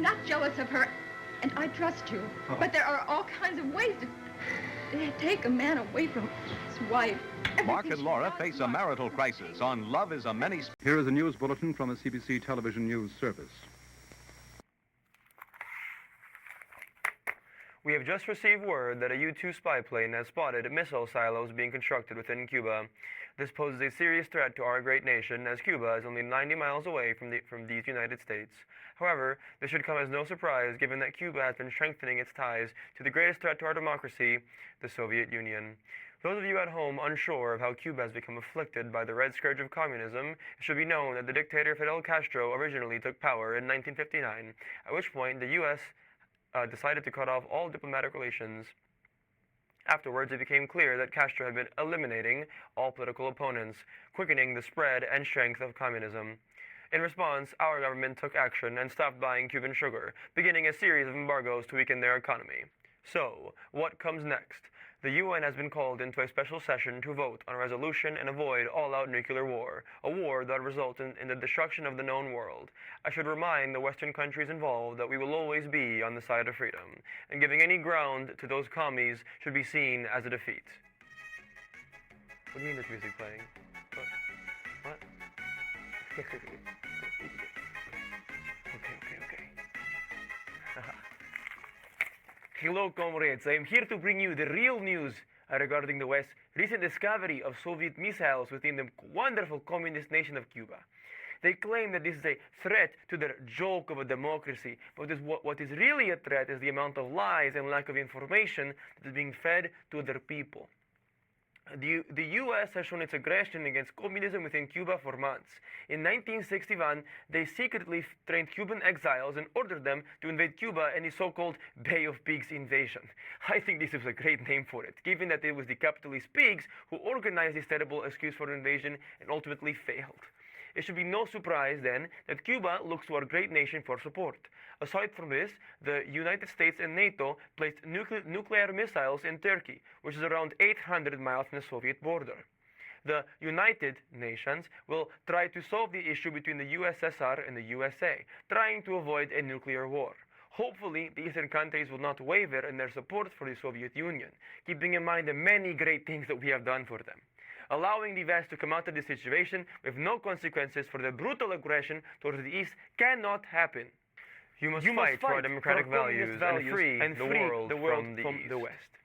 not jealous of her, and I trust you. Oh. But there are all kinds of ways to take a man away from his wife. Mark and Laura face a marital crisis on Love is a Many... Here is a news bulletin from the CBC Television News Service. We have just received word that a U-2 spy plane has spotted missile silos being constructed within Cuba. This poses a serious threat to our great nation, as Cuba is only 90 miles away from these United States. However, this should come as no surprise, given that Cuba has been strengthening its ties to the greatest threat to our democracy, the Soviet Union. For those of you at home unsure of how Cuba has become afflicted by the red scourge of communism, it should be known that the dictator Fidel Castro originally took power in 1959, at which point the U.S. Decided to cut off all diplomatic relations. Afterwards, it became clear that Castro had been eliminating all political opponents, quickening the spread and strength of communism. In response, our government took action and stopped buying Cuban sugar, beginning a series of embargoes to weaken their economy. So, what comes next? The UN has been called into a special session to vote on a resolution and avoid all-out nuclear war, a war that results in the destruction of the known world. I should remind the Western countries involved that we will always be on the side of freedom, and giving any ground to those commies should be seen as a defeat. What do you mean there's music playing? What? Okay. Hello, comrades. I am here to bring you the real news regarding the West's recent discovery of Soviet missiles within the wonderful communist nation of Cuba. They claim that this is a threat to their joke of a democracy, but what is really a threat is the amount of lies and lack of information that is being fed to their people. The U.S. has shown its aggression against communism within Cuba for months. In 1961, they secretly trained Cuban exiles and ordered them to invade Cuba in the so-called Bay of Pigs invasion. I think this is a great name for it, given that it was the capitalist pigs who organized this terrible excuse for invasion and ultimately failed. It should be no surprise, then, that Cuba looks to our great nation for support. Aside from this, the United States and NATO placed nuclear missiles in Turkey, which is around 800 miles from the Soviet border. The United Nations will try to solve the issue between the USSR and the USA, trying to avoid a nuclear war. Hopefully, the Eastern countries will not waver in their support for the Soviet Union, keeping in mind the many great things that we have done for them. Allowing the West to come out of this situation with no consequences for the brutal aggression towards the East cannot happen. You must fight for our democratic values and free the world from the West.